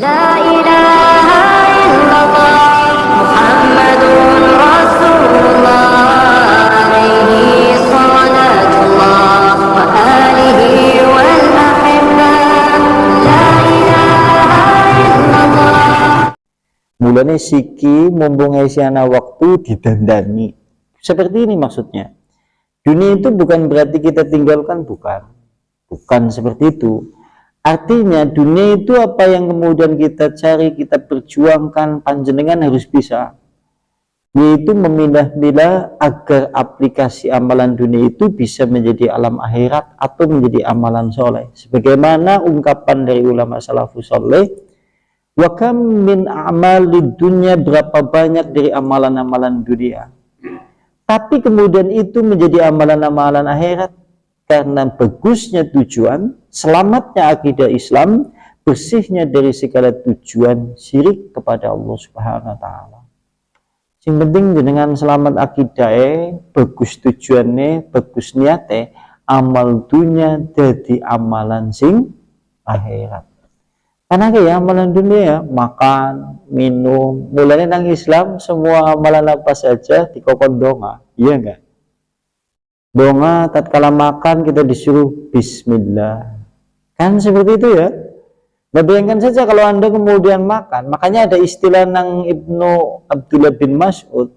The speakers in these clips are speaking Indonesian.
La ilaha illallah Muhammadun Rasulullah alaihi salatullah wa alihi wal ahibbah. La ilaha illallah. Mulanya siki mumpung isiana waktu didandani. Seperti ini maksudnya. Dunia itu bukan berarti kita tinggalkan, bukan seperti itu. Artinya dunia itu apa yang kemudian kita cari, kita perjuangkan, panjenengan harus bisa, yaitu memilah-milah agar aplikasi amalan dunia itu bisa menjadi alam akhirat atau menjadi amalan soleh. Sebagaimana ungkapan dari ulama salafus soleh, wa kam min a'malid dunya, berapa banyak dari amalan-amalan dunia, tapi kemudian itu menjadi amalan-amalan akhirat karena bagusnya tujuan, selamatnya akidah Islam, bersihnya dari segala tujuan syirik kepada Allah Subhanahu wa taala. Yang penting dengan selamat akidah, bagus tujuannya, bagus niatnya, amal dunia jadi amalan sing akhirat. Karena kayak amalan dunia, makan, minum, mulanya nang Islam semua amalan apa saja dikokon donga, iya enggak? Donga tatkala makan kita disuruh bismillah, kan seperti itu ya. Nah, bayangkan saja kalau Anda kemudian makan, makanya ada istilah nang Ibnu Abdullah bin Mas'ud,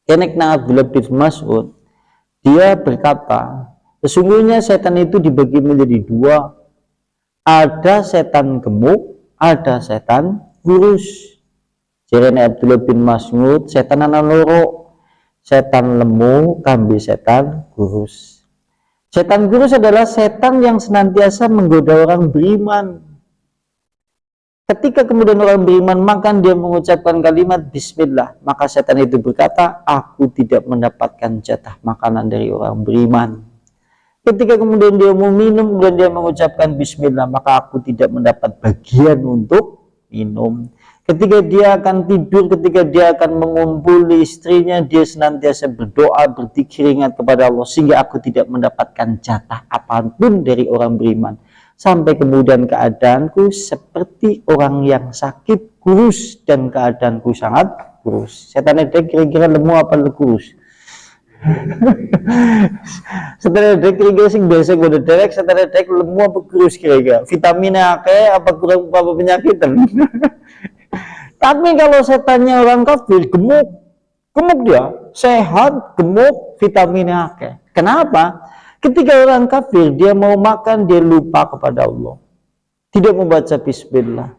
kenek nang Abdullah bin Mas'ud, dia berkata, sesungguhnya setan itu dibagi menjadi dua, ada setan gemuk, ada setan kurus. Jadi Abdullah bin Mas'ud, setan ana loro, setan lemu, kambi setan kurus. Setan kurus adalah setan yang senantiasa menggoda orang beriman. Ketika kemudian orang beriman makan, dia mengucapkan kalimat bismillah, maka setan itu berkata, aku tidak mendapatkan jatah makanan dari orang beriman. Ketika kemudian dia mau minum, kemudian dia mengucapkan bismillah, maka aku tidak mendapat bagian untuk minum. Ketika dia akan tidur, ketika dia akan mengumpuli istrinya, dia senantiasa berdoa, berzikir, ingat kepada Allah, sehingga aku tidak mendapatkan jatah apapun dari orang beriman. Sampai kemudian keadaanku seperti orang yang sakit, kurus, dan keadaanku sangat kurus. Setan itu kira-kira lemu apa kurus? Setan itu kira-kira sing biasa gue derek, setan itu lemu apa kurus kira-kira? Vitaminnya akeh apa kurang apa penyakitan? Tapi kalau setannya orang kafir, gemuk dia, sehat, gemuk, vitaminnya akeh. Kenapa? Ketika orang kafir, dia mau makan, dia lupa kepada Allah. Tidak membaca bismillah.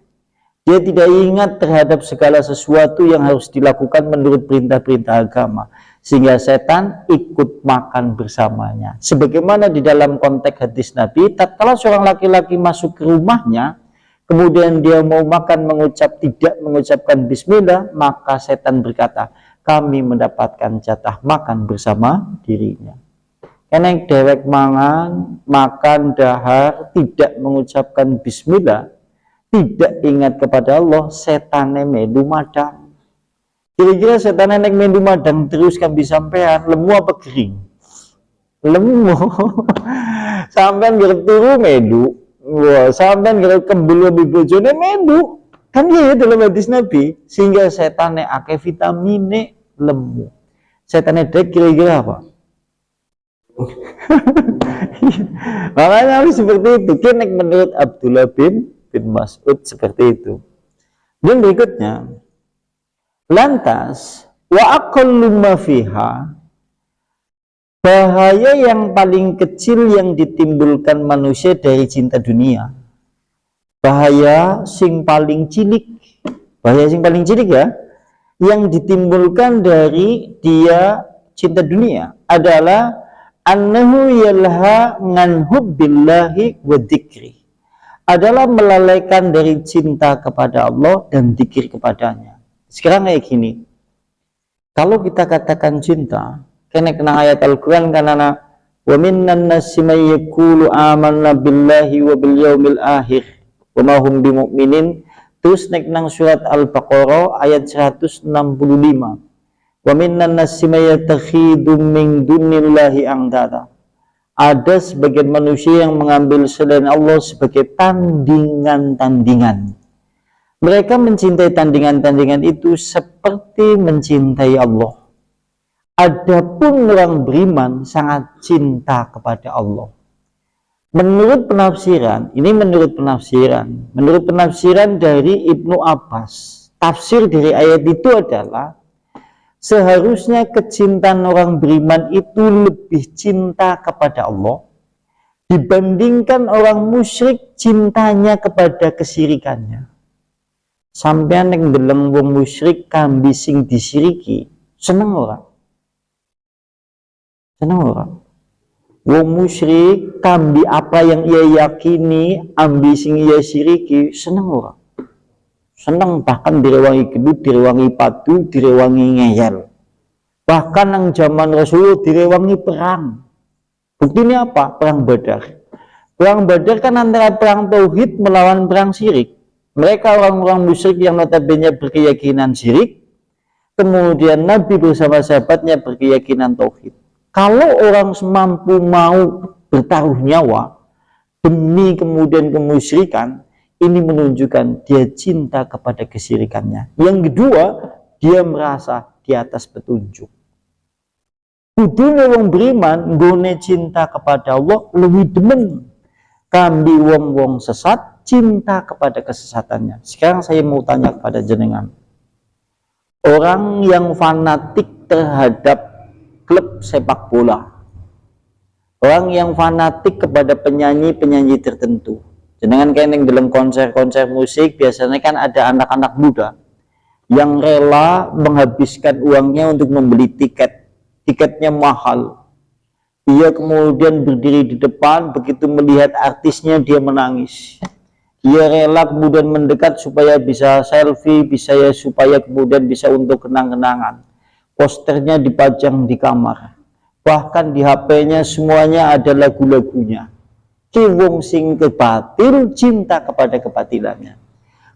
Dia tidak ingat terhadap segala sesuatu yang harus dilakukan menurut perintah-perintah agama. Sehingga setan ikut makan bersamanya. Sebagaimana di dalam konteks hadis Nabi, tatkala seorang laki-laki masuk ke rumahnya, kemudian dia mau makan tidak mengucapkan bismillah, maka setan berkata, kami mendapatkan jatah makan bersama dirinya. Karena dewek makan dahar, tidak mengucapkan bismillah, tidak ingat kepada Allah, setannya melu madang. Kira-kira setannya melu madang terus kan bisa sampean, lemu apa kering? Lemu. Sampean gerep turu melu. Wah, sampean kalau kembali lebih bojone melu, kan ya dalam hadis Nabi, sehingga setannya akeh vitamine lemu. Setannya dek kira-kira apa? Makanya harus seperti itu. Kenek menurut Abdullah bin Mas'ud seperti itu. Dan berikutnya, lantas wa aqallu ma fiha, bahaya yang paling kecil yang ditimbulkan manusia dari cinta dunia. Bahaya sing paling cilik ya, yang ditimbulkan dari dia cinta dunia adalah annahu yalha ngan hubbillahi wa dzikri, adalah melalaikan dari cinta kepada Allah dan dzikir kepadanya. Sekarang kayak gini, kalau kita katakan cinta, kena ayat Al-Quran karena wa minnan nasi may yaqulu amanna billahi wa bil yaumil akhir wa ma hum bimu'minin. Terus naik nang surat Al-Baqarah ayat 165. Wa minnan nasi may yatakhidu min dunillahi andada. Ada sebagian manusia yang mengambil selain Allah sebagai tandingan-tandingan. Mereka mencintai tandingan-tandingan itu seperti mencintai Allah. Adapun orang beriman sangat cinta kepada Allah. Menurut penafsiran dari Ibnu Abbas, tafsir dari ayat itu adalah seharusnya kecintaan orang beriman itu lebih cinta kepada Allah dibandingkan orang musyrik cintanya kepada kesyirikannya. Sampeyan nek ndeleng wong musyrik kambi sing disiriki, seneng ora? Seneng ora? Wong musyrik kambi apa yang ia yakini, ambi sing ia siriki, seneng ora? Seneng, bahkan direwangi gedut, direwangi padu, direwangi ngeyel. Bahkan yang zaman Rasulullah direwangi perang. Buktinya apa? Perang Badar. Perang Badar kan antara perang tauhid melawan perang syirik. Mereka orang-orang musyrik yang notabene berkeyakinan syirik, kemudian Nabi bersama sahabatnya berkeyakinan tauhid. Kalau orang mampu mau bertaruh nyawa demi kemudian kemusyrikan, ini menunjukkan dia cinta kepada kesyirikannya. Yang kedua, dia merasa di atas petunjuk. Kudune wong beriman nggone cinta kepada Allah lebih demen kambi wong-wong sesat cinta kepada kesesatannya. Sekarang saya mau tanya kepada jenengan, orang yang fanatik terhadap klub sepak bola, orang yang fanatik kepada penyanyi-penyanyi tertentu, jenengan kayak yang dalam konser-konser musik biasanya kan ada anak-anak muda yang rela menghabiskan uangnya untuk membeli tiketnya mahal. Ia kemudian berdiri di depan, begitu melihat artisnya dia menangis. Ia rela kemudian mendekat supaya bisa selfie, supaya kemudian bisa untuk kenang-kenangan. Posternya dipajang di kamar, bahkan di HP-nya semuanya ada lagu-lagunya. Ki wong sing kebatil cinta kepada kebatilannya.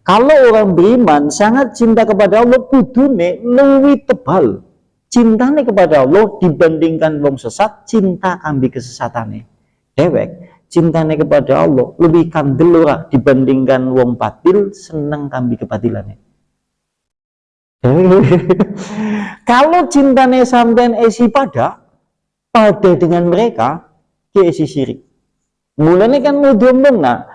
Kalau orang beriman sangat cinta kepada Allah, kudune luwih tebal cintane kepada Allah dibandingkan wong sesat cinta kambi kesesatane. Dewek cintane kepada Allah lebih kandel ora dibandingkan wong batil seneng kambi kebatilane. Kalau cintane sampean esi pada dengan mereka, ki esi syirik. Mulanya kan mau diomong, nah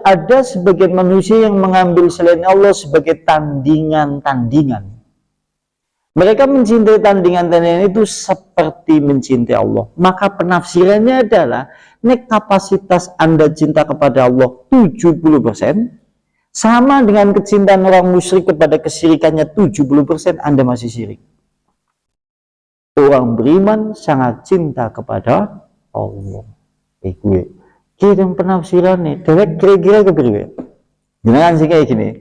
ada sebagian manusia yang mengambil selain Allah sebagai tandingan-tandingan. Mereka mencintai tandingan-tandingan itu seperti mencintai Allah. Maka penafsirannya adalah, nek kapasitas Anda cinta kepada Allah 70%, sama dengan kecintaan orang musyrik kepada kesyirikannya 70%, Anda masih syirik. Orang beriman sangat cinta kepada Allah. Gue kirim penafsirannya, dewek kira-kira kepriwe. Jangan sih kayak gini.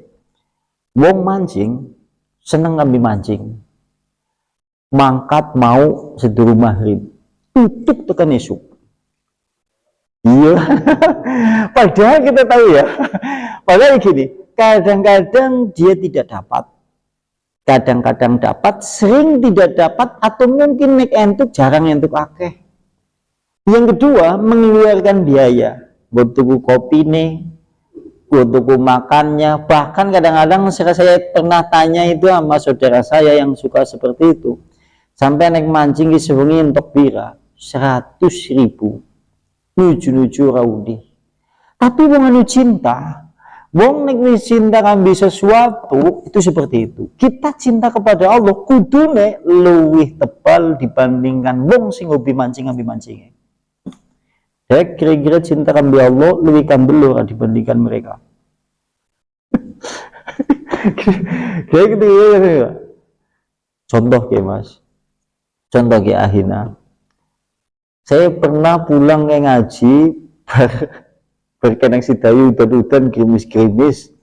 Wong mancing seneng ngambil mancing. Mangkat mau sedurung maghrib, tutup tekan esuk. Iya. Padahal kita tahu ya. Padahal gini, kadang-kadang dia tidak dapat, kadang-kadang dapat, sering tidak dapat, atau mungkin nek entuk jarang entuk akeh. Yang kedua, mengeluarkan biaya buat tuku kopi nih, buat tuku makannya. Bahkan kadang-kadang saya pernah tanya itu sama saudara saya yang suka seperti itu, sampai nek mancing sewengi entuk pira 100.000 nuju-nuju raudi. Tapi wong anu cinta, wong nek cinta ngambil sesuatu itu seperti itu. Kita cinta kepada Allah kudune luwih tebal dibandingkan wong sing hobi mancing ambil mancingnya. Ya kira-kira cinta kepada Allah lebih kandel dibandingkan mereka. Kayak gitu ya. Contoh kayak Mas. Contoh kayak Ahina. Saya pernah pulang kayak ngaji berkenang si Dayu udan-udan gerimis-gerimis.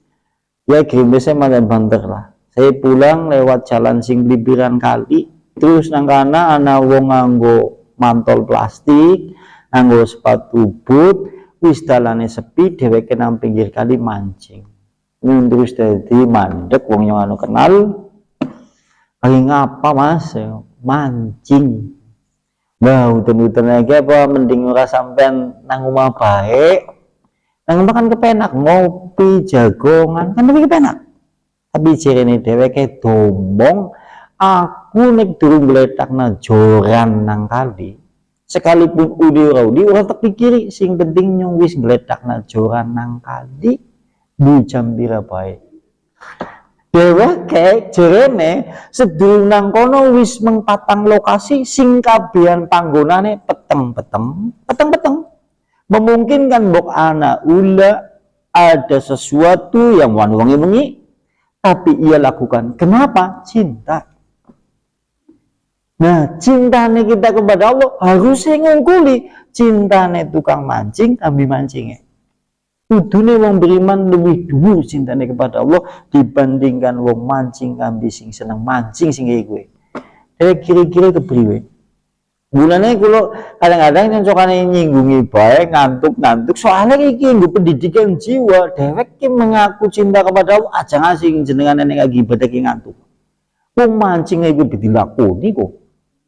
Ya gerimisnya malah banter lah. Saya pulang lewat jalan sing blibiran kali, terus nang kana ana wong nganggo mantol plastik, nganggo sepatu boot, wis dalane sepi, dheweke nang pinggir kali mancing. Terus dadi mandek wong yang anu kenal. Lagi ngapa Mas? Mancing. Nah, udan-udan lagi apa mending ora sampean nang omah bae. Nang makan kepenak, ngopi jagongan kan lebih kepenak. Tapi cirine dheweke domong, aku nek durung gletakna joran nang kali. Sekalipun ora tak pikiri, sing penting nyong wis gletakna joran nang kali. Bu jam pira bae. Dheweke jerene sedurung nang kono wis mengpatang lokasi sing kabehan panggonane peteng-peteng. Memungkinkan mbok ana ula ada sesuatu yang wangi-wangi, tapi ia lakukan. Kenapa? Cinta. Nah, cintane kita kepada Allah harusnya ngungkuli. Cintane tukang mancing, ambil mancingnya. Kudune wong beriman lebih dhuwur cintane kepada Allah dibandingkan wong mancing kambi sing seneng mancing sing kaya gue. Kira-kira kepriwe? Gunanya kalau kadang-kadang nyoncokane nyinggungi bae ngantuk soalnya iki nggo pendidikan jiwa. Dhewek ki mengaku cinta kepada Allah aja ngasih jenengan nek lagi ibadah ki ngantuk. Wong mancing iku dilakoni kok.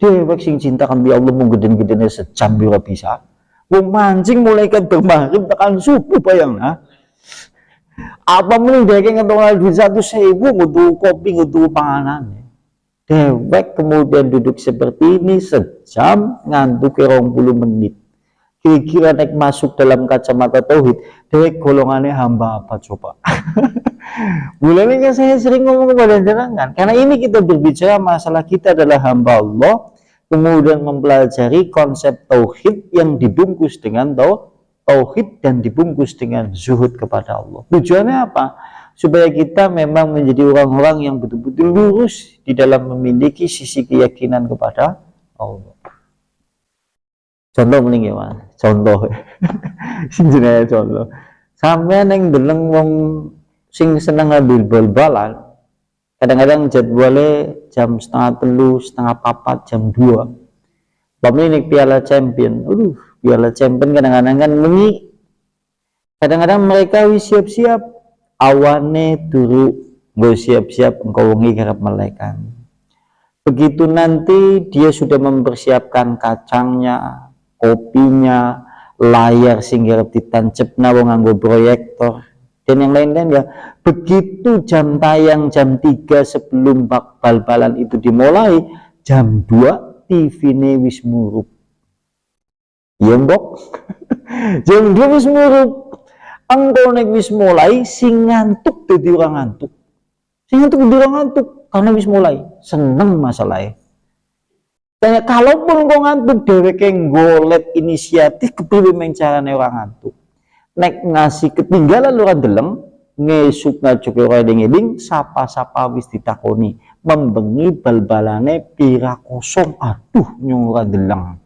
Dhewek sing cinta kambi Allah mung geden-gedene sejam ora bisa. Wong mancing mulai kan maghrib tekan subuh bayangna. Apa mending dhewek ngetokno duit 100.000 ngutu kopi ngutu panganan. Dewek kemudian duduk seperti ini sejam ngantuk 20 menit. Kira-kira naik masuk dalam kacamata tauhid, dewek golongannya hamba apa coba? Mulanya kan saya sering ngomong kepada jenengan, karena ini kita berbicara masalah kita adalah hamba Allah, kemudian mempelajari konsep tauhid yang dibungkus dengan tauhid dan dibungkus dengan zuhud kepada Allah. Tujuannya apa? Supaya kita memang menjadi orang-orang yang betul-betul lurus di dalam memiliki sisi keyakinan kepada Allah. Contoh mending ya Mas, contoh. Sing jenenge contoh. Sampeyan ning deleng wong sing seneng ngambil bal-balan, kadang-kadang jadwalnya jam 2:30, 3:30, jam 2. Pemilik Piala Champion, Piala Champion kadang-kadang kan mengi. Kadang-kadang mereka wis siap-siap awane turu nggo siap-siap engkau wengi kerep melekan. Begitu nanti dia sudah mempersiapkan kacangnya, kopinya, layar sing kerep ditancepna wong nganggo proyektor dan yang lain-lain ya. Begitu jam tayang jam 3 sebelum bal-balan itu dimulai, jam 2 TV-ne wis murup. Ya mbok. Jam 2 wis murup. Engkau nek wis mulai sing ngantuk dadi orang ngantuk. Sing ngantuk dadi orang ngantuk karena wis mulai seneng masalahnya. Tanya kalaupun kau ngantuk dheweke golek inisiatif kepriwe meng carane orang ngantuk. Nek ngasih ketinggalan ora deleng, ngesuk ngajuk ora eling-eling, sapa-sapa wis ditakoni, membengi bal-balane pira kosong. Aduh nyong ora deleng.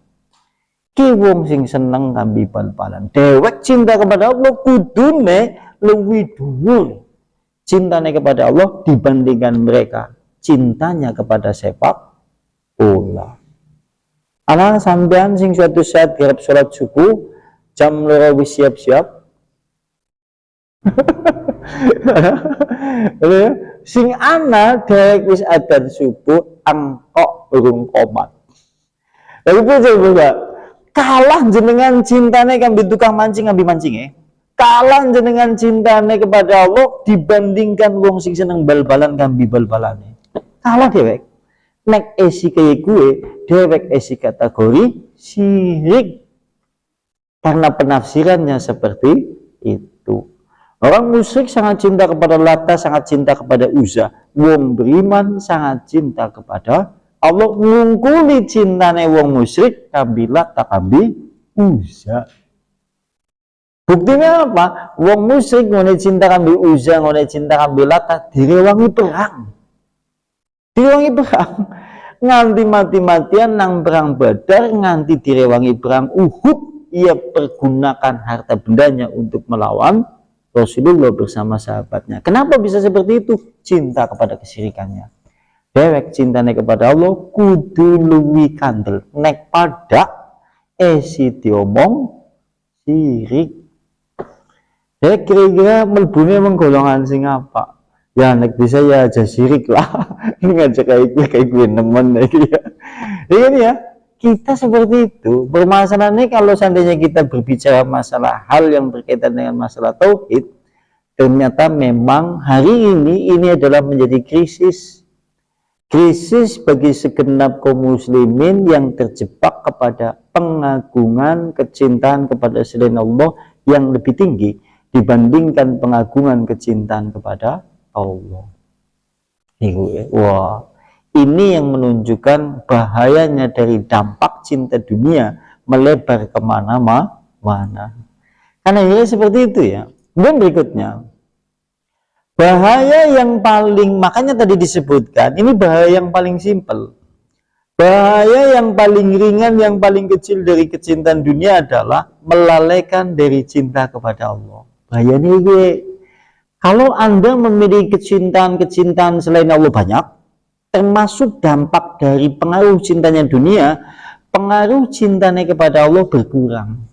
Ki wong sing seneng kambi bal-balan, dewek cinta kepada Allah kudune luwih dhuwur cintanya kepada Allah dibandingkan mereka cintanya kepada sepak bola. Anak sampean sing suatu saat garap sholat subuh jam 2 wis siap-siap. Sing ana dewek wis adzan subuh angkok urung komat. Lalu coba kalah jenengan cintane kambi tukang mancing ambil mancingnya, kalah jenengan cintane kepada Allah dibandingkan wong sing seneng bal-balan kambi bal-balane. Kalah dewek. Nek esi kayak gue, dewek esi kategori syirik karena penafsirannya seperti itu. Orang musyrik sangat cinta kepada Lata, sangat cinta kepada Uzza. Wong beriman sangat cinta kepada Allah, ngungkuli cintane wong musyrik kambi Lata kambi Uzza. Buktinya apa? Wong musyrik ngone cinta kambi Uzza, ngone cinta kambi Lata, direwangi perang. Direwangi perang. Nganti mati-matian nang perang Badar, nganti direwangi perang Uhud, ia pergunakan harta bendanya untuk melawan Rasulullah bersama sahabatnya. Kenapa bisa seperti itu? Cinta kepada kesyirikannya. Dewek cintanya kepada Allah kudu luwi kandel nek pada esi diomong syirik. Kira-kira melbune menggolongan sing apa? Ya nek bisa ya aja syirik lah. Ngajak kayak gue nemen lagi ya. Ini ya kita seperti itu. Permasalahannya kalau seandainya kita berbicara masalah hal yang berkaitan dengan masalah tauhid, ternyata memang hari ini adalah menjadi krisis bagi segenap kaum muslimin yang terjebak kepada pengagungan kecintaan kepada selain Allah yang lebih tinggi dibandingkan pengagungan kecintaan kepada Allah. Wah, ini yang menunjukkan bahayanya dari dampak cinta dunia melebar kemana-mana. Karena ini seperti itu ya. Dan berikutnya, bahaya yang paling, makanya tadi disebutkan, ini bahaya yang paling simpel. Bahaya yang paling ringan, yang paling kecil dari kecintaan dunia adalah melalaikan dari cinta kepada Allah. Bahaya ini, kalau Anda memiliki kecintaan selain Allah banyak, termasuk dampak dari pengaruh cintanya dunia, pengaruh cintanya kepada Allah berkurang.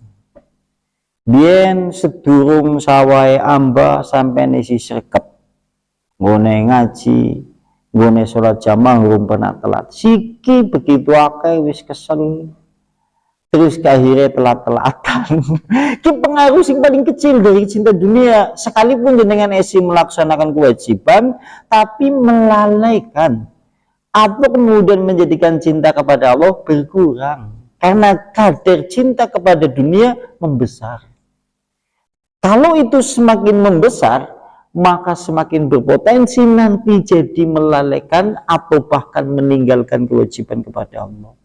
Bien sedurung sawai amba sampai nisi serkep, ngone ngaji, ngone sholat jamaah belum pernah telat. Siki begitu akeh wis kesel, terus akhirnya telat-telatan. Ki pengaruh sing paling kecil dari cinta dunia, sekalipun jenengan esi melaksanakan kewajiban, tapi melalaikan atau kemudian menjadikan cinta kepada Allah berkurang karena kadar cinta kepada dunia membesar. Kalau itu semakin membesar, maka semakin berpotensi nanti jadi melalaikan atau bahkan meninggalkan kewajiban kepada Allah.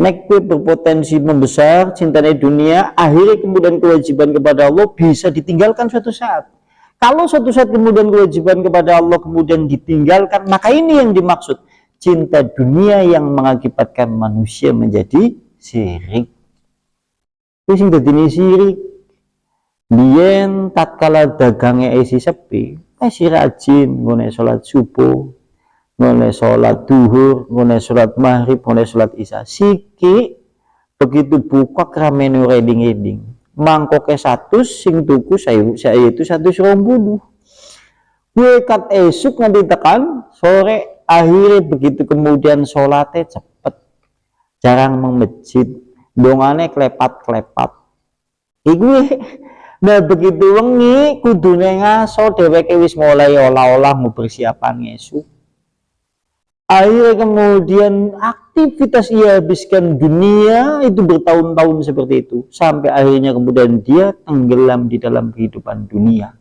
Nek berpotensi membesar cintanya dunia, akhirnya kemudian kewajiban kepada Allah bisa ditinggalkan suatu saat. Kalau suatu saat kemudian kewajiban kepada Allah kemudian ditinggalkan, maka ini yang dimaksud cinta dunia yang mengakibatkan manusia menjadi syirik. Terus yang jadi syirik, biyen tatkala dagangnya isi sepi, masih rajin ngone sholat subuh, ngone sholat duhur, ngone sholat maghrib, ngone sholat isya. Siki begitu buka keramene reding-reding, mangkoke 100 sing tuku saya itu 120. Gue kat esuk nanti tekan sore. Akhirnya begitu kemudian sholatnya cepet, jarang memejit, dongane klepat-klepat. Gue, nah begitu wengi kudune ngaso dheweke wis mulai olah-olah mau persiapan ngesuk. Akhirnya kemudian aktivitas ia habiskan dunia itu bertahun-tahun seperti itu, sampai akhirnya kemudian dia tenggelam di dalam kehidupan dunia.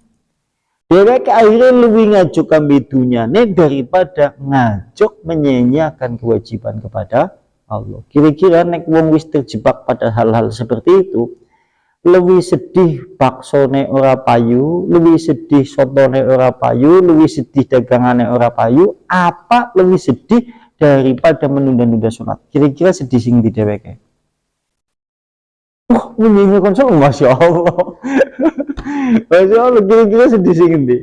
Dheweke akhirnya lebih ngajak kambidunya daripada ngajak menyanyiakan kewajiban kepada Allah. Kira-kira nek wong wis terjebak pada hal-hal seperti itu, lebih sedih baksone ora payu, lebih sedih sotone ora payu, lebih sedih dagangane ora payu, apa lebih sedih daripada menunda-nunda sholat? Kira-kira sedih sing di dheweke. Wah, menyanyiakan sholat, Masya Allah. Masya Allah, kira-kira sedih sih ngendi.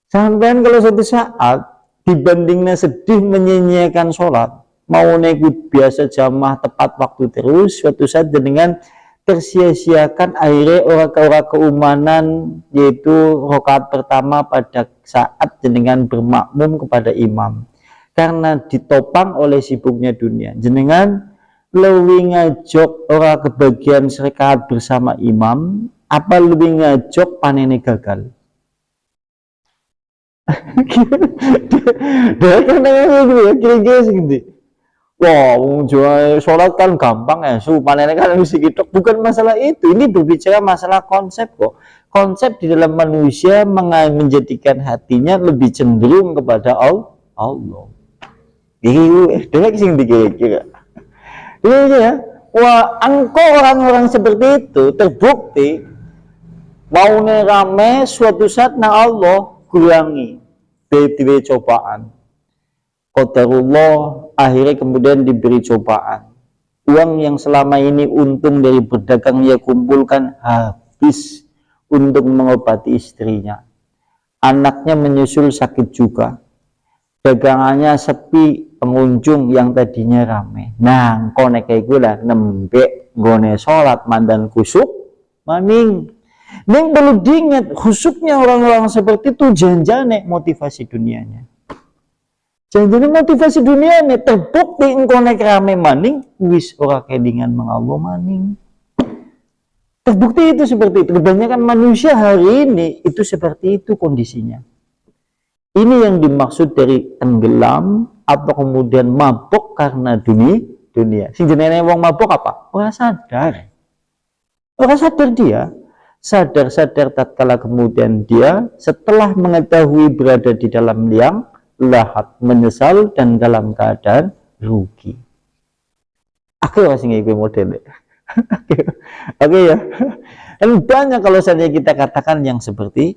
Sampean kalau suatu saat dibandingnya sedih menyanyiakan sholat, mau nekut biasa jamaah tepat waktu terus, suatu saat dengan tersia-siakan akhirnya orang keumanan, yaitu rakaat pertama pada saat jenengan bermakmum kepada imam karena ditopang oleh sibuknya dunia. Jenengan lebih ngajok orang kebagian serakaat bersama imam, apa lebih ngajok panene gagal? Dari kan kira-kira segini. Wah, sholat kan gampang ya, panennya kan mesti gitu. Bukan masalah itu, ini berbicara masalah konsep kok. Konsep di dalam manusia menjadikan hatinya lebih cenderung kepada Allah. Dia sing dikira-kira. Ya, wah, engkau orang-orang seperti itu terbukti mau rame suatu saat na Allah kurangi dari cobaan. Qadarullah akhirnya kemudian diberi cobaan. Uang yang selama ini untung dari berdagang ia kumpulkan habis untuk mengobati istrinya. Anaknya menyusul sakit juga. Dagangannya sepi, pengunjung yang tadinya ramai. Nah, konek kayak gue lah nembek gone sholat mandan kusuk maning. Ning perlu diingat, khusuknya orang-orang seperti itu janjane motivasi dunianya. Jadi motivasi dunia ini terbukti engkau naik rame maning, wis ora kelingan mengallo maning. Terbukti itu seperti itu. Kebanyakan manusia hari ini itu seperti itu kondisinya. Ini yang dimaksud dari tenggelam atau kemudian mabuk karena dunia. Sing jenenge wong mabuk apa? Ora sadar. Ora sadar dia. Sadar tatkala kemudian dia setelah mengetahui berada di dalam liang lahat, menyesal dan dalam keadaan rugi. Aku masih ngikutin model. Oke ya. Dan banyak kalau saja kita katakan yang seperti